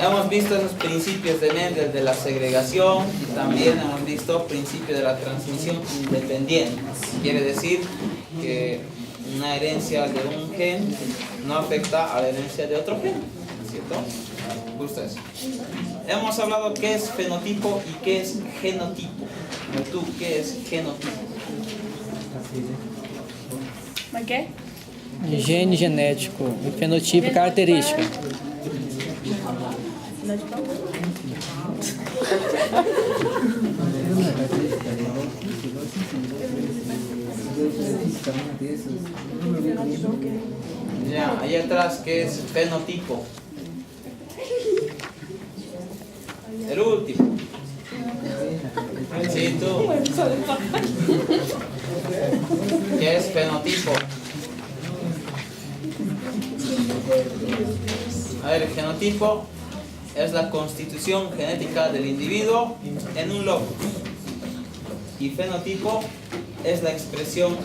Hemos visto los principios de Mendel de la segregación y también hemos visto principio de la transmisión independiente. Quiere decir que una herencia de un gen no afecta a la herencia de otro gen, ¿cierto? Justo eso. Hemos hablado qué es fenotipo y qué es genotipo. ¿Tú qué es genotipo? ¿Qué? Gene genético, fenotipo, característica. Ya, ahí atrás, ¿qué es fenotipo? El último. Sí, tú. ¿Qué es fenotipo? A ver, el genotipo es la constitución genética del individuo en un locus. Y fenotipo es la expresión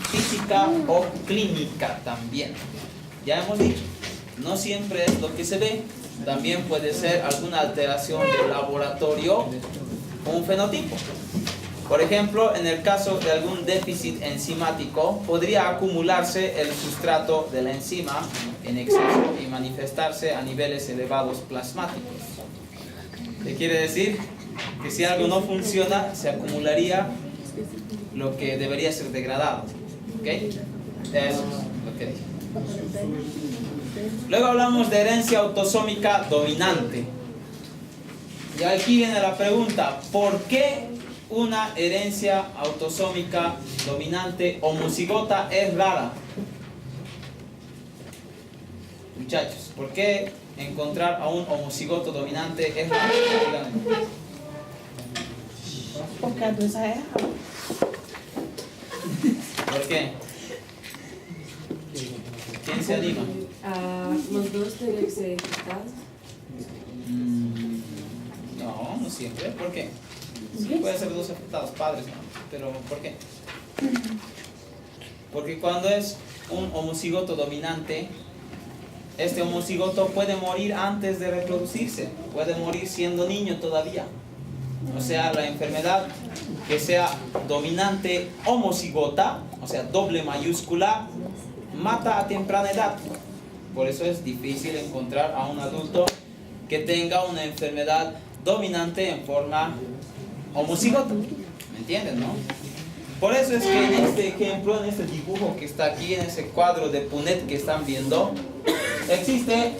física o clínica también. Ya hemos dicho, no siempre es lo que se ve, también puede ser alguna alteración del laboratorio o un fenotipo. Por ejemplo, en el caso de algún déficit enzimático, podría acumularse el sustrato de la enzima en exceso y manifestarse a niveles elevados plasmáticos. ¿Qué quiere decir? Que si algo no funciona, se acumularía lo que debería ser degradado. ¿Ok? Eso es lo que dije. Luego hablamos de herencia autosómica dominante. Y aquí viene la pregunta, ¿por qué una herencia autosómica dominante homocigota es rara? Muchachos, ¿por qué encontrar a un homocigoto dominante es raro? Díganme. Porque a dois é errado. ¿Por qué? ¿Quién se anima? Los dos tendrían que ser infectados. No, no siempre. ¿Por qué? Sí, puede ser dos afectados, padres, ¿no? Pero ¿por qué? Porque cuando es un homocigoto dominante, este homocigoto puede morir antes de reproducirse, puede morir siendo niño todavía. O sea, la enfermedad que sea dominante homocigota, o sea, doble mayúscula, mata a temprana edad. Por eso es difícil encontrar a un adulto que tenga una enfermedad dominante en forma homocigota. ¿Me entienden, no? Por eso es que en este ejemplo, en este dibujo que está aquí, en ese cuadro de Punnett que están viendo, existe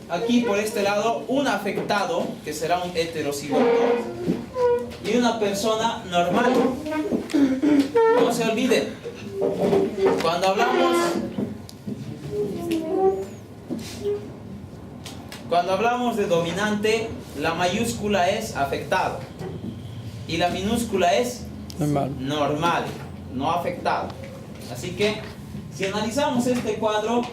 aquí por este lado un afectado, que será un heterocigoto, y una persona normal. No se olviden, cuando hablamos de dominante, la mayúscula es afectado y la minúscula es normal, no afectado. Así que si analizamos este cuadro,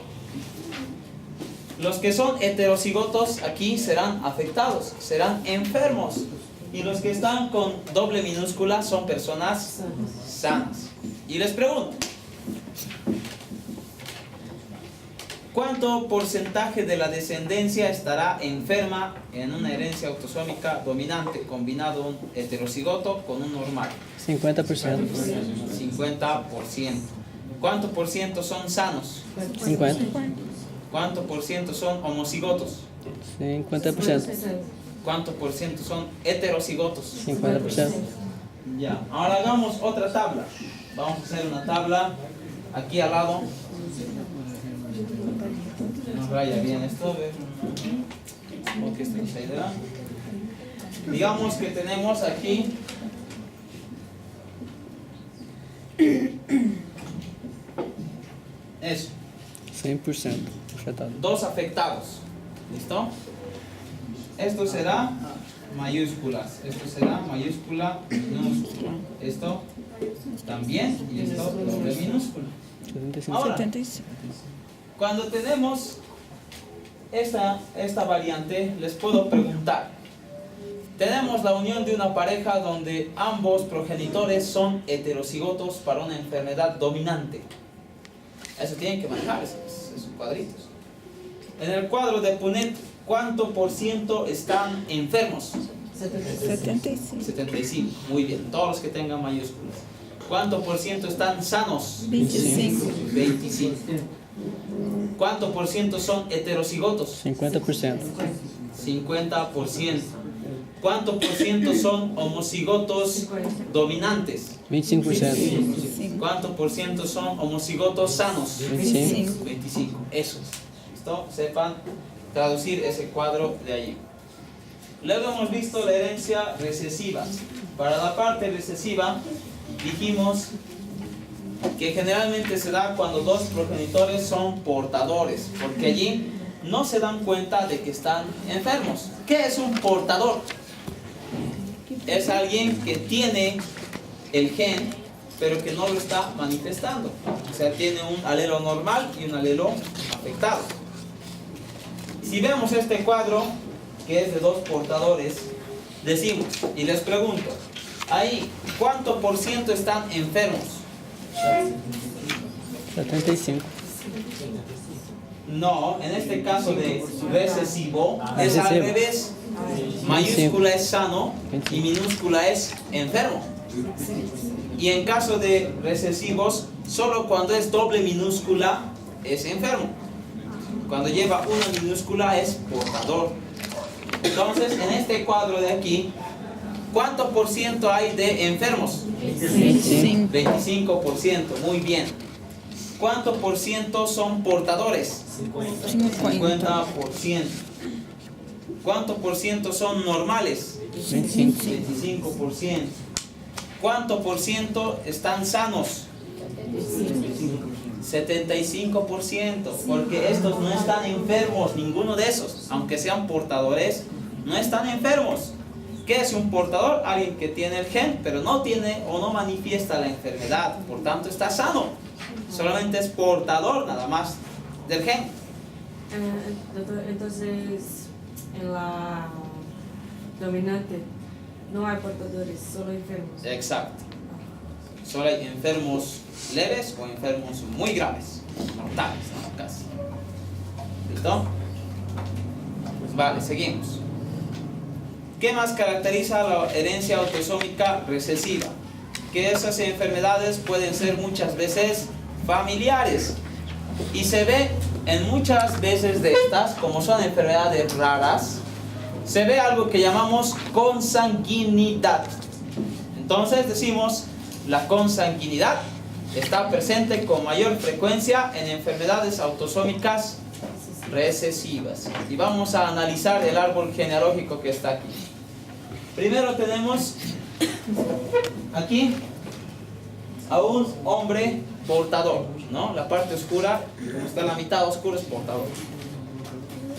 los que son heterocigotos aquí serán afectados, serán enfermos, y los que están con doble minúscula son personas sanas. Y les pregunto, ¿cuánto porcentaje de la descendencia estará enferma en una herencia autosómica dominante combinado un heterocigoto con un normal? 50%. 50%. ¿Cuánto por ciento son sanos? 50. ¿Cuánto por ciento son homocigotos? 50%. ¿Cuánto por ciento son heterocigotos? 50%. Ya, ahora hagamos otra tabla. Vamos a hacer una tabla aquí al lado. Nos raya bien esto. Porque esta es la idea. Digamos que tenemos aquí eso. 100% afetado. Dos afectados. ¿Listo? Esto será mayúsculas. Esto será mayúscula, minúscula. Esto también. Y esto doble minúscula. Ahora, cuando tenemos esta variante, les puedo preguntar. Tenemos la unión de una pareja donde ambos progenitores son heterocigotos para una enfermedad dominante. Eso tienen que manejar esos cuadritos. En el cuadro de Punnett, ¿cuánto por ciento están enfermos? 75. 75, muy bien, todos los que tengan mayúsculas. ¿Cuánto por ciento están sanos? 25. 25. ¿Cuánto por ciento son heterocigotos? 50%. 50%. ¿Cuánto por ciento son homocigotos dominantes? 25%. ¿Cuánto por ciento son homocigotos sanos? 25. 25. Eso. ¿Listo? Sepan traducir ese cuadro de allí. Luego hemos visto la herencia recesiva. Para la parte recesiva dijimos que generalmente se da cuando dos progenitores son portadores, porque allí no se dan cuenta de que están enfermos. ¿Qué es un portador? Es alguien que tiene el gen, pero que no lo está manifestando. O sea, tiene un alelo normal y un alelo afectado. Si vemos este cuadro, que es de dos portadores, decimos, y les pregunto, ahí, ¿cuánto por ciento están enfermos? 75. No, en este caso de recesivo es al Recesivo. revés. Mayúscula es sano y minúscula es enfermo. Y en caso de recesivos, solo cuando es doble minúscula es enfermo. Cuando lleva una minúscula es portador. Entonces, en este cuadro de aquí, ¿cuánto por ciento hay de enfermos? 25. 25%, muy bien. ¿Cuánto por ciento son portadores? 50. 50%. ¿Cuánto por ciento son normales? 25. 25%. ¿Cuánto por ciento están sanos? 75%, porque estos no están enfermos, ninguno de esos, aunque sean portadores, no están enfermos. ¿Qué es un portador? Alguien que tiene el gen, pero no tiene o no manifiesta la enfermedad, por tanto está sano. Solamente es portador nada más del gen. Doctor, entonces, en la dominante no hay portadores, solo enfermos. Exacto. Solo hay enfermos leves o enfermos muy graves, mortales, ¿no? Casi. ¿Listo? Vale, seguimos. ¿Qué más caracteriza la herencia autosómica recesiva? Que esas enfermedades pueden ser muchas veces familiares. Y se ve en muchas veces de estas, como son enfermedades raras, se ve algo que llamamos consanguinidad. Entonces decimos, la consanguinidad está presente con mayor frecuencia en enfermedades autosómicas recesivas. Y vamos a analizar el árbol genealógico que está aquí. Primero tenemos aquí a un hombre portador, ¿no? La parte oscura, como está la mitad oscura, es portador.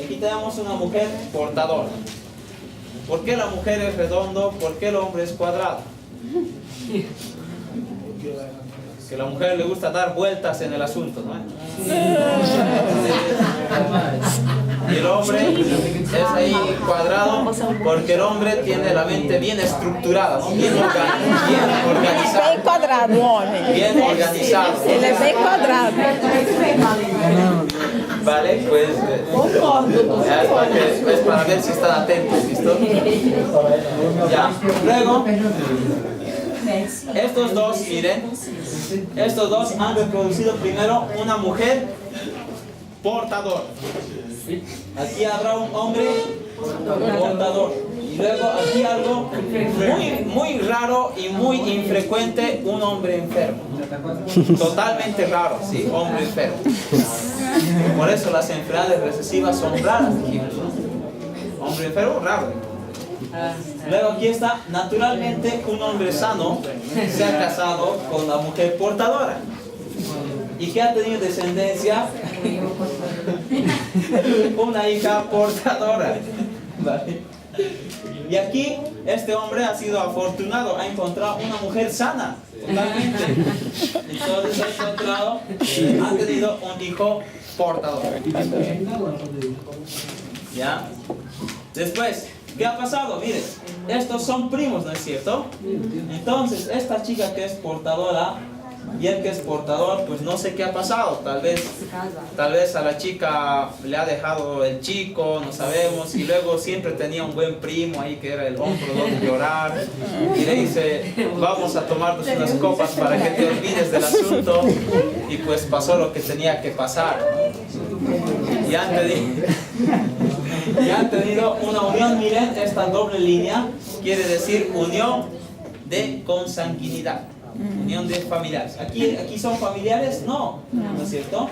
Aquí tenemos una mujer portadora. ¿Por qué la mujer es redondo? ¿Por qué el hombre es cuadrado? Que a la mujer le gusta dar vueltas en el asunto, ¿no? Y el hombre es ahí cuadrado porque el hombre tiene la mente bien estructurada, ¿no? Bien organizada. Bem quadrado, o homem. Bien organizado. Ele é bem quadrado. Vale, pues es para ver si están atentos, ¿listo? Ya, luego estos dos, miren, estos dos han reproducido primero una mujer portadora. Aquí habrá un hombre portador. Y luego aquí algo muy raro y muy infrecuente, un hombre enfermo. Totalmente raro, sí, hombre enfermo. Por eso las enfermedades recesivas son raras, dijimos, ¿no? Hombre enfermo, raro. Luego aquí está, naturalmente un hombre sano se ha casado con la mujer portadora. ¿Y que ha tenido descendencia? Una hija portadora. ¿Vale? Y aquí este hombre ha sido afortunado, ha encontrado una mujer sana, totalmente. Entonces ha tenido un hijo portador. ¿Ya? Después, ¿qué ha pasado? Miren, estos son primos, ¿no es cierto? Entonces, esta chica que es portadora Y el que es portador, pues no sé qué ha pasado. Tal vez a la chica le ha dejado el chico, no sabemos. Y luego siempre tenía un buen primo ahí que era el hombro donde llorar. Y le dice, vamos a tomarnos unas copas para que te olvides del asunto. Y pues pasó lo que tenía que pasar. Y han tenido una unión. Miren, esta doble línea quiere decir unión de consanguinidad. Unión de familiares. ¿Aquí son familiares? No, ¿no es cierto?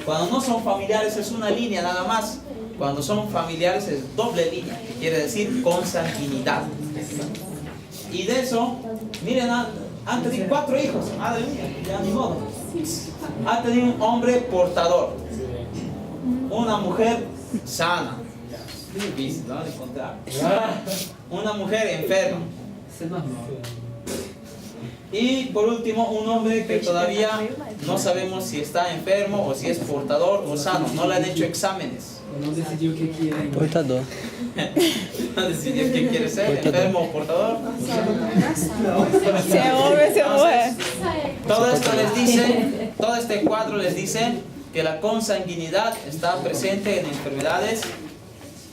Cuando no son familiares es una línea nada más. Cuando son familiares es doble línea, que quiere decir consanguinidad. Y de eso, miren, han tenido 4 hijos. Madre mía, ya ni modo. Ha tenido un hombre portador, una mujer sana, difícil, ¿no? De encontrar. Una mujer enferma. Y por último, un hombre que todavía no sabemos si está enfermo o si es portador o sano. No le han hecho exámenes. No decidió qué quiere. Portador. No decidió qué quiere ser, enfermo o portador. Se é homem, se é mulher. Todo esto les dice, todo este cuadro les dice que la consanguinidad está presente en enfermedades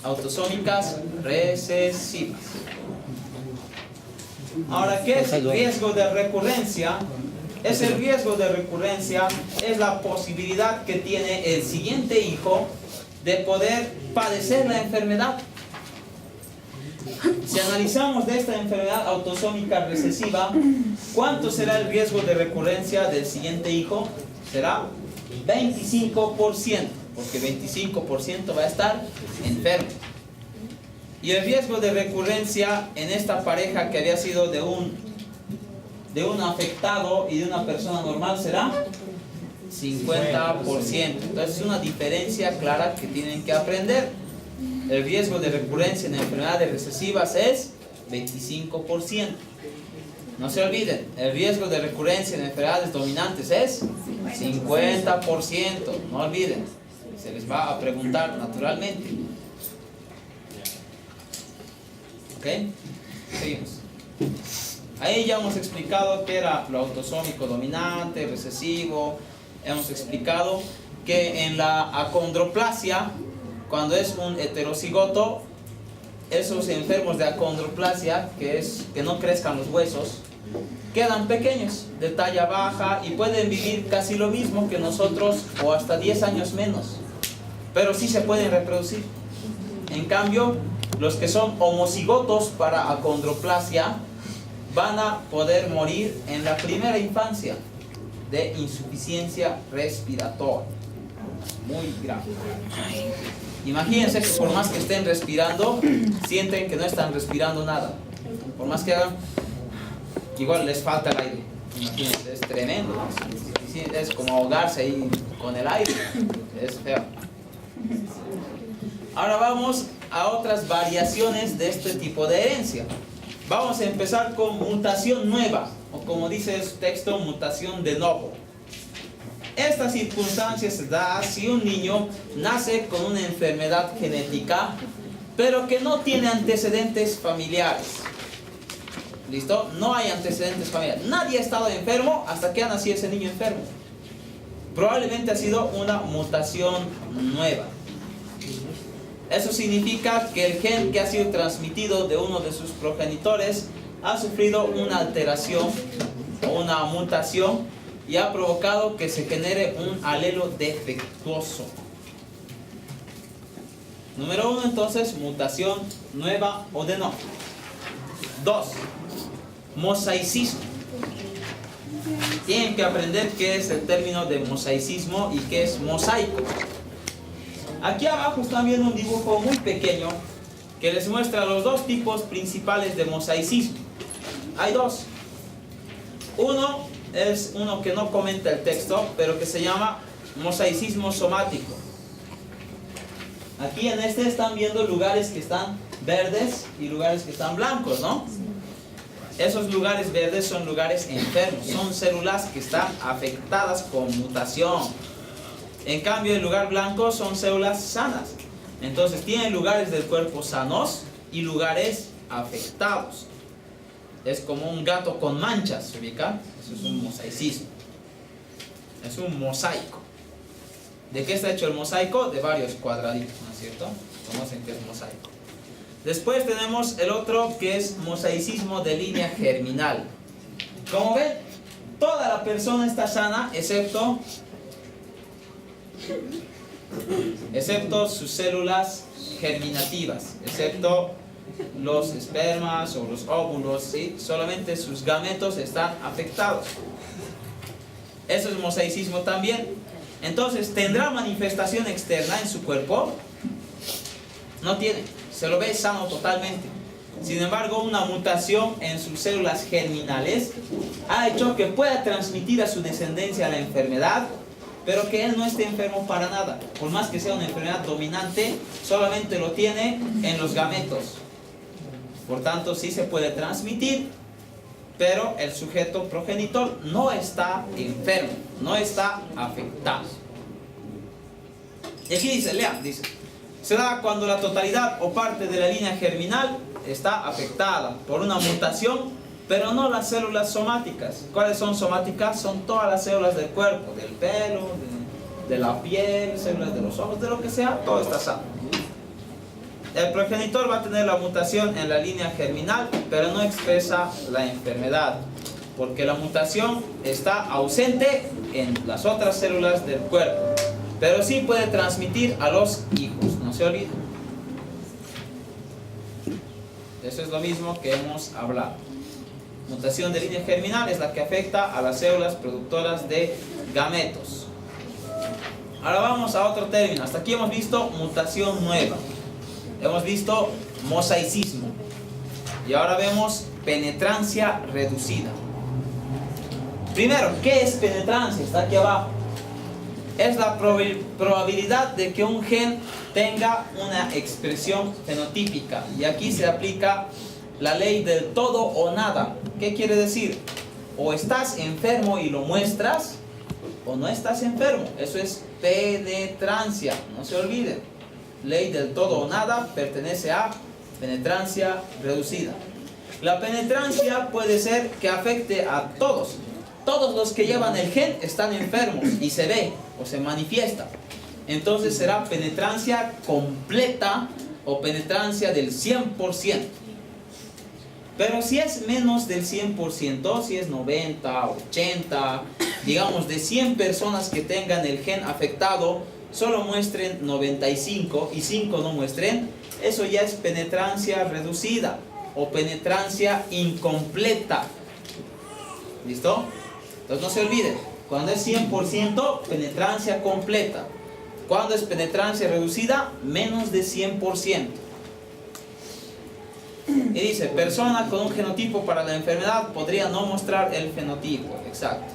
autosómicas recesivas. Ahora, ¿qué es el riesgo de recurrencia? Ese riesgo de recurrencia es la posibilidad que tiene el siguiente hijo de poder padecer la enfermedad. Si analizamos de esta enfermedad autosómica recesiva, ¿cuánto será el riesgo de recurrencia del siguiente hijo? Será 25%, porque 25% va a estar enfermo. Y el riesgo de recurrencia en esta pareja que había sido de un afectado y de una persona normal será 50%. Entonces es una diferencia clara que tienen que aprender. El riesgo de recurrencia en enfermedades recesivas es 25%. No se olviden, el riesgo de recurrencia en enfermedades dominantes es 50%. No olviden, se les va a preguntar naturalmente. ¿Ok? Seguimos. Ahí ya hemos explicado qué era lo autosómico dominante, recesivo. Hemos explicado que en la acondroplasia, cuando es un heterocigoto, esos enfermos de acondroplasia, que es que no crezcan los huesos, quedan pequeños, de talla baja, y pueden vivir casi lo mismo que nosotros o hasta 10 años menos, pero sí se pueden reproducir. En cambio, los que son homocigotos para acondroplasia van a poder morir en la primera infancia de insuficiencia respiratoria. Muy grave. Imagínense que por más que estén respirando, sienten que no están respirando nada. Por más que hagan, igual les falta el aire. Imagínense, es tremendo. Es como ahogarse ahí con el aire. Es feo. Ahora vamos a otras variaciones de este tipo de herencia. Vamos a empezar con mutación nueva, o como dice el texto, mutación de novo. Esta circunstancia se da si un niño nace con una enfermedad genética, pero que no tiene antecedentes familiares. ¿Listo? No hay antecedentes familiares. Nadie ha estado enfermo hasta que ha nacido ese niño enfermo. Probablemente ha sido una mutación nueva. Eso significa que el gen que ha sido transmitido de uno de sus progenitores ha sufrido una alteración o una mutación y ha provocado que se genere un alelo defectuoso. Número 1, entonces, mutación nueva o de novo. 2, mosaicismo. Tienen que aprender qué es el término de mosaicismo y qué es mosaico. Aquí abajo están viendo un dibujo muy pequeño que les muestra los dos tipos principales de mosaicismo. Hay dos. Uno es uno que no comenta el texto, pero que se llama mosaicismo somático. Aquí en este están viendo lugares que están verdes y lugares que están blancos, ¿no? Esos lugares verdes son lugares enfermos, son células que están afectadas con mutación. En cambio, el lugar blanco son células sanas. Entonces, tienen lugares del cuerpo sanos y lugares afectados. Es como un gato con manchas, ¿se ubica? Eso es un mosaicismo. Es un mosaico. ¿De qué está hecho el mosaico? De varios cuadraditos, ¿no es cierto? Conocen que es mosaico. Después tenemos el otro que es mosaicismo de línea germinal. Como ven, toda la persona está sana excepto sus células germinativas, excepto los espermas o los óvulos, ¿sí? Solamente sus gametos están afectados. Eso es mosaicismo también. Entonces, ¿tendrá manifestación externa en su cuerpo? No tiene, se lo ve sano totalmente. Sin embargo, una mutación en sus células germinales ha hecho que pueda transmitir a su descendencia la enfermedad, pero que él no esté enfermo para nada. Por más que sea una enfermedad dominante, solamente lo tiene en los gametos. Por tanto, sí se puede transmitir, pero el sujeto progenitor no está enfermo, no está afectado. Y aquí dice, lea, dice, se da cuando la totalidad o parte de la línea germinal está afectada por una mutación, pero no las células somáticas. ¿Cuáles son somáticas? Son todas las células del cuerpo, del pelo, de la piel, células de los ojos, de lo que sea, todo está sano. El progenitor va a tener la mutación en la línea germinal, pero no expresa la enfermedad, porque la mutación está ausente en las otras células del cuerpo, pero sí puede transmitir a los hijos, no se olviden. Eso es lo mismo que hemos hablado. Mutación de línea germinal es la que afecta a las células productoras de gametos. Ahora vamos a otro término. Hasta aquí hemos visto mutación nueva. Hemos visto mosaicismo. Y ahora vemos penetrancia reducida. Primero, ¿qué es penetrancia? Está aquí abajo. Es la probabilidad de que un gen tenga una expresión fenotípica. Y aquí se aplica la ley del todo o nada. ¿Qué quiere decir? O estás enfermo y lo muestras, o no estás enfermo. Eso es penetrancia, no se olviden. Ley del todo o nada pertenece a penetrancia reducida. La penetrancia puede ser que afecte a todos. Todos los que llevan el gen están enfermos y se ve o se manifiesta. Entonces será penetrancia completa o penetrancia del 100%. Pero si es menos del 100%, si es 90, 80, digamos de 100 personas que tengan el gen afectado, solo muestren 95 y 5 no muestren, eso ya es penetrancia reducida o penetrancia incompleta. ¿Listo? Entonces no se olviden, cuando es 100%, penetrancia completa. Cuando es penetrancia reducida, menos de 100%. Y dice, persona con un genotipo para la enfermedad podría no mostrar el fenotipo. Exacto.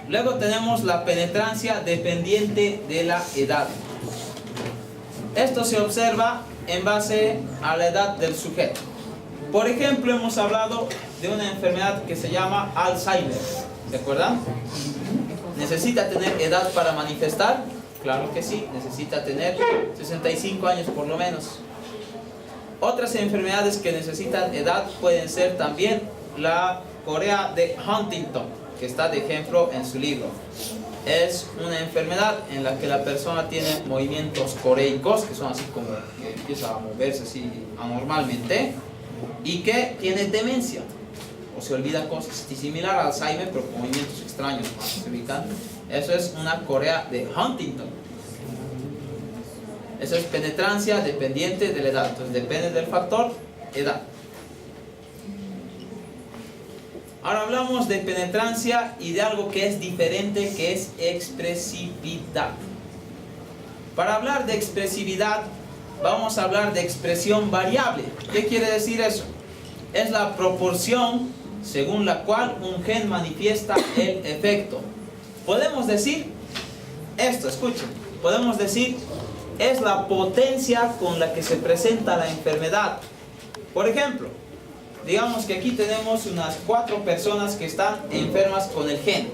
Luego tenemos la penetrancia dependiente de la edad. Esto se observa en base a la edad del sujeto. Por ejemplo, hemos hablado de una enfermedad que se llama Alzheimer. ¿Se acuerdan? ¿Necesita tener edad para manifestar? Claro que sí, necesita tener 65 años por lo menos. Otras enfermedades que necesitan edad pueden ser también la corea de Huntington, que está de ejemplo en su libro. Es una enfermedad en la que la persona tiene movimientos coreicos, que son así como que empieza a moverse así anormalmente, y que tiene demencia, o se olvida cosas, similar a Alzheimer, pero con movimientos extraños, ¿se ubican? Eso es una corea de Huntington. Eso es penetrancia dependiente de la edad. Entonces depende del factor edad. Ahora hablamos de penetrancia y de algo que es diferente, que es expresividad. Para hablar de expresividad, vamos a hablar de expresión variable. ¿Qué quiere decir eso? Es la proporción según la cual un gen manifiesta el efecto. Podemos decir esto, escuchen, podemos decir es la potencia con la que se presenta la enfermedad. Por ejemplo, digamos que aquí tenemos unas 4 personas que están enfermas con el gen.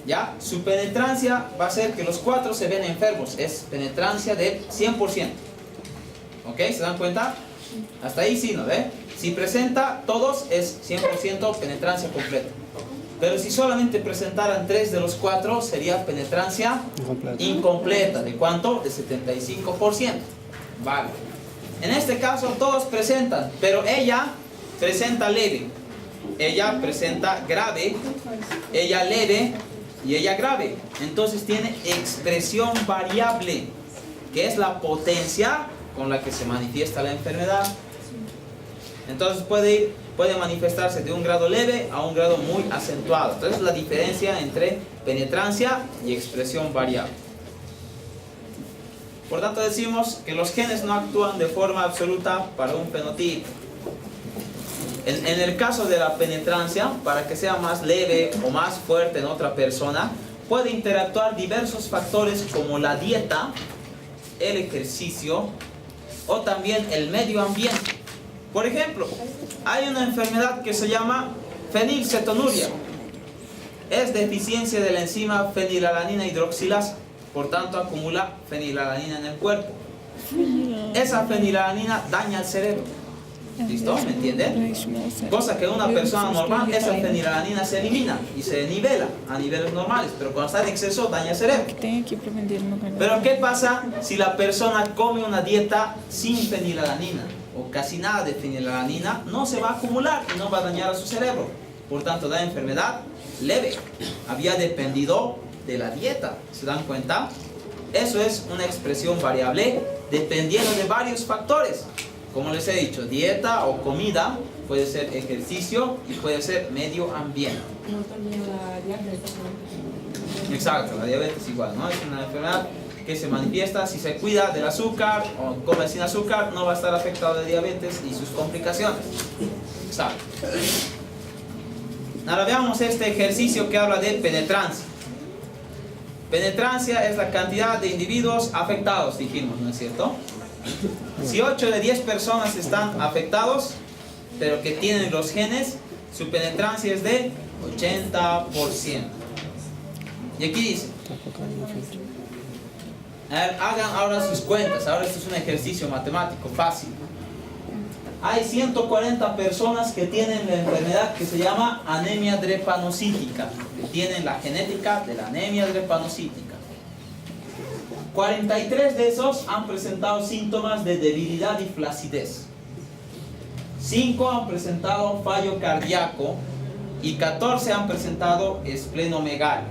¿Ya? Su penetrancia va a ser que los 4 se ven enfermos, es penetrancia del 100%. ¿Ok? ¿Se dan cuenta? Hasta ahí sí, ¿no ve? Si presenta todos es 100% penetrancia completa. Pero si solamente presentaran 3 de los 4, sería penetrancia incompleta. ¿De cuánto? De 75%. Vale. En este caso todos presentan, pero ella presenta leve, ella presenta grave, ella leve y ella grave. Entonces tiene expresión variable, que es la potencia con la que se manifiesta la enfermedad. Entonces puede manifestarse de un grado leve a un grado muy acentuado. Entonces la diferencia entre penetrancia y expresión variable. Por tanto decimos que los genes no actúan de forma absoluta para un fenotipo. En el caso de la penetrancia, para que sea más leve o más fuerte en otra persona, puede interactuar diversos factores como la dieta, el ejercicio o también el medio ambiente. Por ejemplo, hay una enfermedad que se llama fenilcetonuria. Es deficiencia de la enzima fenilalanina hidroxilasa. Por tanto, acumula fenilalanina en el cuerpo. Esa fenilalanina daña el cerebro. ¿Listo? ¿Me entienden? Cosa que en una persona normal, esa fenilalanina se elimina y se nivela a niveles normales. Pero cuando está en exceso, daña el cerebro. Pero ¿qué pasa si la persona come una dieta sin fenilalanina? O casi nada de fenilalanina, no se va a acumular y no va a dañar a su cerebro. Por tanto, da enfermedad leve. Había dependido de la dieta. ¿Se dan cuenta? Eso es una expresión variable dependiendo de varios factores. Como les he dicho, dieta o comida, puede ser ejercicio y puede ser medio ambiente. No también la diabetes. Exacto, la diabetes igual, ¿no? Es una enfermedad que se manifiesta si se cuida del azúcar o come sin azúcar, no va a estar afectado de diabetes y sus complicaciones. Exacto. Ahora veamos este ejercicio que habla de penetrancia. Penetrancia es la cantidad de individuos afectados, dijimos, ¿no es cierto? Si 8 de 10 personas están afectados, pero que tienen los genes, su penetrancia es de 80%. Y aquí dice, a ver, hagan ahora sus cuentas. Ahora esto es un ejercicio matemático fácil. Hay 140 personas que tienen la enfermedad que se llama anemia drepanocítica, que tienen la genética de la anemia drepanocítica. 43 de esos han presentado síntomas de debilidad y flacidez. 5 han presentado fallo cardíaco y 14 han presentado esplenomegalia.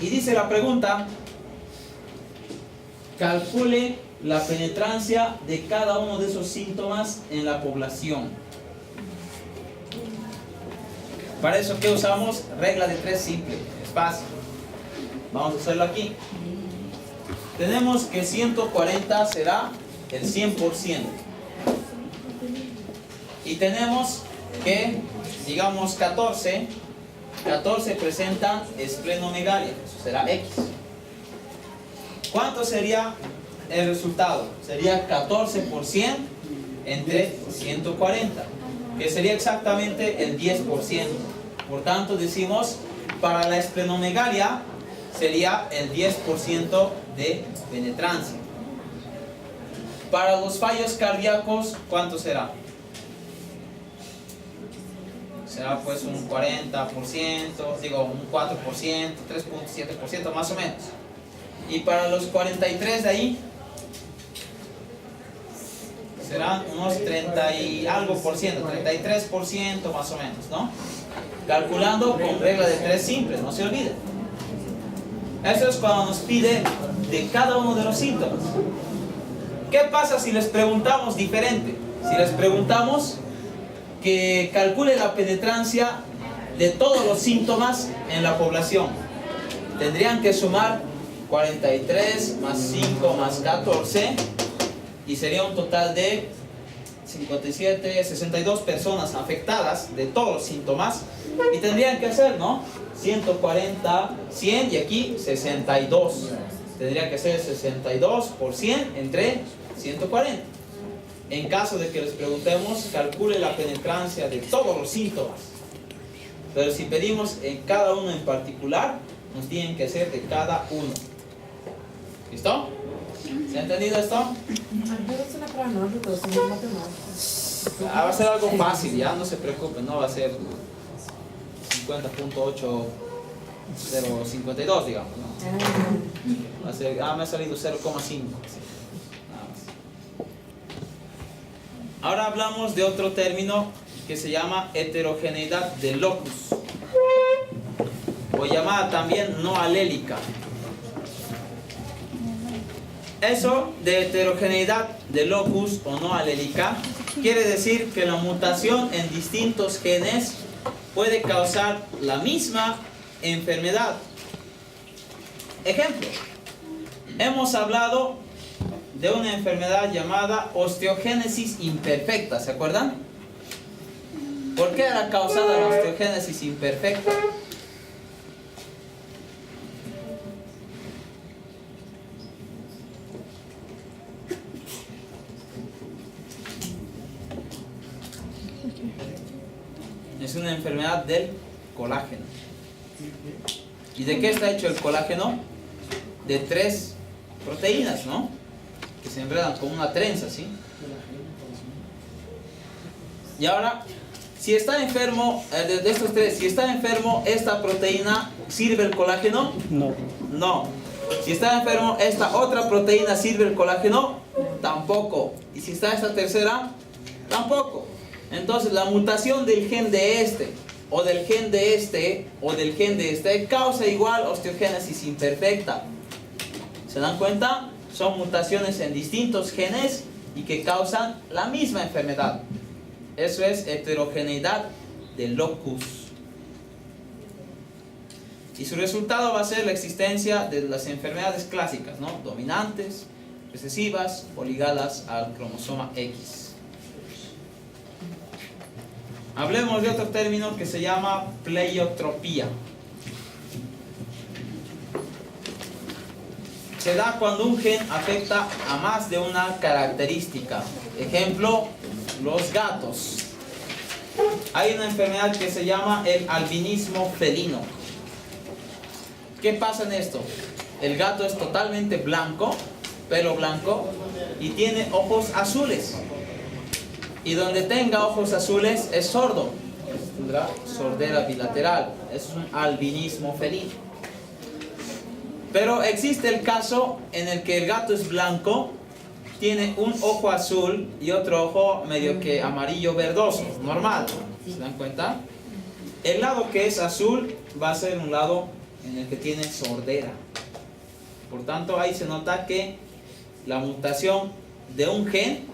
Y dice la pregunta, calcule la penetrancia de cada uno de esos síntomas en la población. Para eso, ¿qué usamos? Regla de 3 simple, es fácil. Vamos a hacerlo aquí. Tenemos que 140 será el 100%. Y tenemos que, digamos, 14 presentan esplenomegalia, eso será X. ¿Cuánto sería el resultado? Sería 14% entre 140, que sería exactamente el 10%. Por tanto, decimos, para la esplenomegalia sería el 10% de penetrancia. Para los fallos cardíacos, ¿cuánto será? Será pues un 40%, digo un 4%, 3.7% más o menos. Y para los 43 de ahí, serán unos 30 y algo por ciento, 33% más o menos, ¿no? Calculando con regla de 3 simples, no se olviden. Eso es cuando nos pide de cada uno de los síntomas. ¿Qué pasa si les preguntamos diferente? Si les preguntamos que calcule la penetrancia de todos los síntomas en la población. Tendrían que sumar 43 más 5 más 14 y sería un total de 57, 62 personas afectadas de todos los síntomas y tendrían que hacer, ¿no? 140, 100 y aquí 62. Tendría que ser 62 por 100 entre 140. En caso de que les preguntemos, calcule la penetrancia de todos los síntomas. Pero si pedimos en cada uno en particular, nos tienen que hacer de cada uno. ¿Listo? ¿Se ha entendido esto? Va a ser algo fácil, ya no se preocupen, no va a ser 50.8052, digamos, ¿no? Va a ser, me ha salido 0,5. Nada más. Ahora hablamos de otro término que se llama heterogeneidad de locus, o llamada también no alélica. Eso de heterogeneidad de locus o no alélica quiere decir que la mutación en distintos genes puede causar la misma enfermedad. Ejemplo, hemos hablado de una enfermedad llamada osteogénesis imperfecta, ¿se acuerdan? ¿Por qué era causada la osteogénesis imperfecta? Es una enfermedad del colágeno. ¿Y de qué está hecho el colágeno? De 3 proteínas, ¿no? Que se enredan como una trenza, ¿sí? Y ahora, si está enfermo, de estos 3, si está enfermo esta proteína, ¿sirve el colágeno? No. No. Si está enfermo esta otra proteína, ¿sirve el colágeno? Tampoco. Y si está esta tercera, tampoco. Entonces la mutación del gen de este, o del gen de este, o del gen de este, causa igual osteogénesis imperfecta. ¿Se dan cuenta? Son mutaciones en distintos genes y que causan la misma enfermedad. Eso es heterogeneidad de locus. Y su resultado va a ser la existencia de las enfermedades clásicas, ¿no? Dominantes, recesivas o ligadas al cromosoma X. Hablemos de otro término que se llama pleiotropía. Se da cuando un gen afecta a más de una característica. Ejemplo, los gatos. Hay una enfermedad que se llama el albinismo felino. ¿Qué pasa en esto? El gato es totalmente blanco, pelo blanco, y tiene ojos azules. Y donde tenga ojos azules es sordo. Tendrá sordera bilateral. Es un albinismo felino. Pero existe el caso en el que el gato es blanco, tiene un ojo azul y otro ojo medio que amarillo verdoso, normal. ¿Se dan cuenta? El lado que es azul va a ser un lado en el que tiene sordera. Por tanto, ahí se nota que la mutación de un gen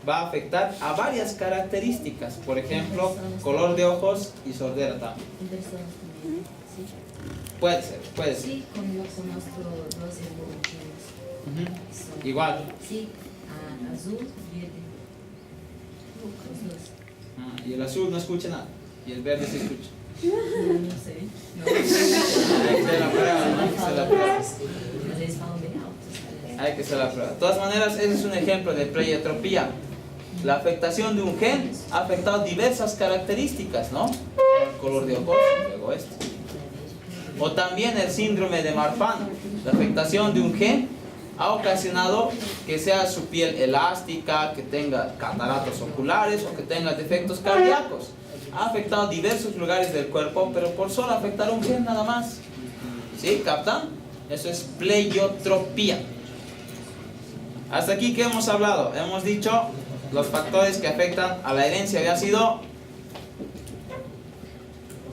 va a afectar a varias características. Por ejemplo, color de ojos y sordera también. Puede ser, puede ser. Sí, conozco dos evoluciones. Igual. Sí, azul, verde. Los dos. Y el azul no escucha nada. Y el verde se escucha. No sé. Hay que hacer la prueba, ¿no? Hay que hacer la prueba. Mas eles falam bem alto. Hay que hacer la prueba. De todas maneras, ese es un ejemplo de pleiotropía. La afectación de un gen ha afectado diversas características, ¿no? El color de ojos, luego esto. O también el síndrome de Marfan. La afectación de un gen ha ocasionado que sea su piel elástica, que tenga cataratas oculares o que tenga defectos cardíacos. Ha afectado diversos lugares del cuerpo, pero por solo afectar un gen nada más. ¿Sí? ¿Captan? Eso es pleiotropía. Hasta aquí, ¿qué hemos hablado? Hemos dicho los factores que afectan a la herencia. Había sido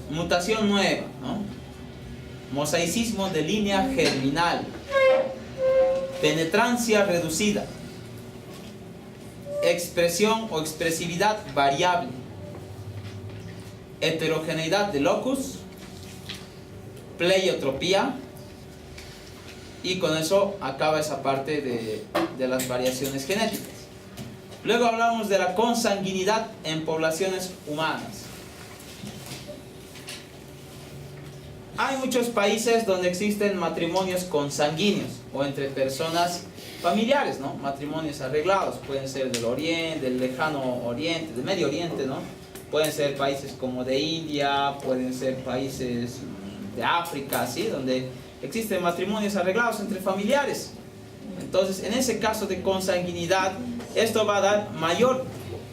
mutación nueva, ¿no? Mosaicismo de línea germinal, penetrancia reducida, expresión o expresividad variable, heterogeneidad de locus, pleiotropía, y con eso acaba esa parte de las variaciones genéticas. Luego hablamos de la consanguinidad en poblaciones humanas. Hay muchos países donde existen matrimonios consanguíneos o entre personas familiares, ¿no? Matrimonios arreglados, pueden ser del Oriente, del lejano Oriente, del Medio Oriente, ¿no? Pueden ser países como de India, pueden ser países de África, ¿sí? Donde existen matrimonios arreglados entre familiares. Entonces, en ese caso de consanguinidad, esto va a dar mayor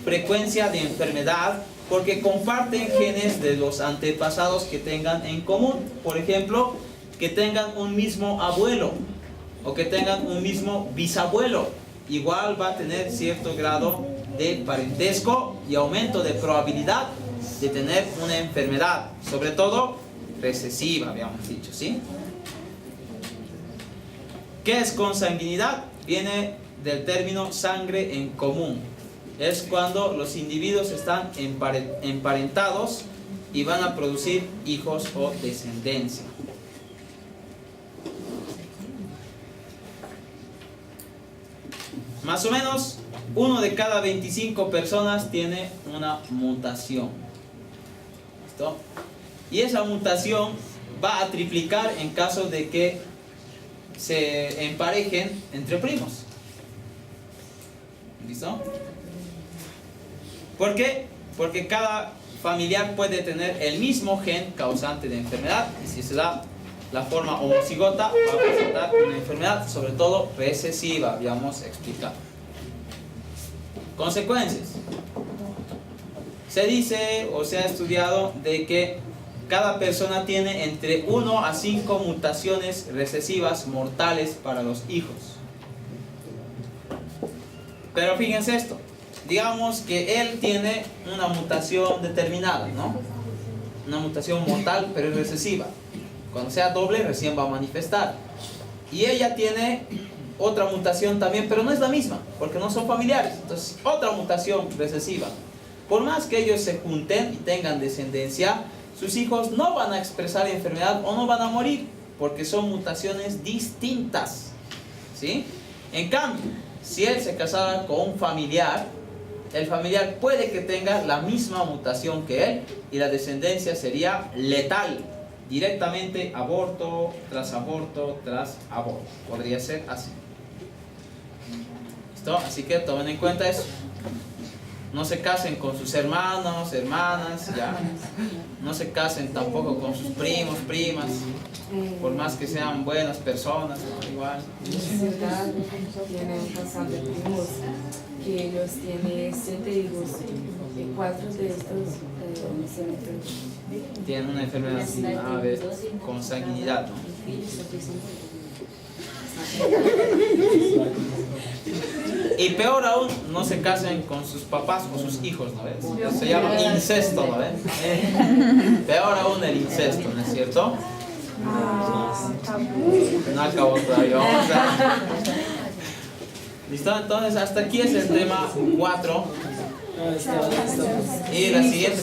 frecuencia de enfermedad porque comparten genes de los antepasados que tengan en común. Por ejemplo, que tengan un mismo abuelo o que tengan un mismo bisabuelo. Igual va a tener cierto grado de parentesco y aumento de probabilidad de tener una enfermedad, sobre todo recesiva, habíamos dicho, ¿sí? ¿Qué es consanguinidad? Viene del término sangre en común. Es cuando los individuos están emparentados y van a producir hijos o descendencia. Más o menos, 1 de cada 25 personas tiene una mutación. ¿Listo? Y esa mutación va a triplicar en caso de que se emparejen entre primos. ¿Listo? ¿Por qué? Porque cada familiar puede tener el mismo gen causante de enfermedad, y si se da la forma homocigota va a presentar una enfermedad, sobre todo recesiva, habíamos explicado. Consecuencias. Se dice o se ha estudiado de que cada persona tiene entre 1 a 5 mutaciones recesivas mortales para los hijos. Pero fíjense esto. Digamos que él tiene una mutación determinada, ¿no? Una mutación mortal, pero es recesiva. Cuando sea doble, recién va a manifestar. Y ella tiene otra mutación también, pero no es la misma, porque no son familiares. Entonces, otra mutación recesiva. Por más que ellos se junten y tengan descendencia, sus hijos no van a expresar enfermedad o no van a morir, porque son mutaciones distintas, ¿sí? En cambio, si él se casara con un familiar, el familiar puede que tenga la misma mutación que él y la descendencia sería letal. Directamente aborto tras aborto tras aborto. Podría ser así. ¿Listo? Así que tomen en cuenta eso. No se casen con sus hermanos, hermanas, ya. No se casen tampoco con sus primos, primas. Por más que sean buenas personas, ¿no? Igual. Tienen bastante primos, que ellos tienen 7 hijos y 4 de estos tienen una enfermedad grave, consanguinidad, ¿no? Y peor aún, no se casen con sus papás o sus hijos, ¿no ves? Se llama incesto, ¿no ves? Peor aún el incesto, ¿no es cierto? No acabó todavía, vamos a... ¿Listo? Entonces hasta aquí es el tema 4. Y la siguiente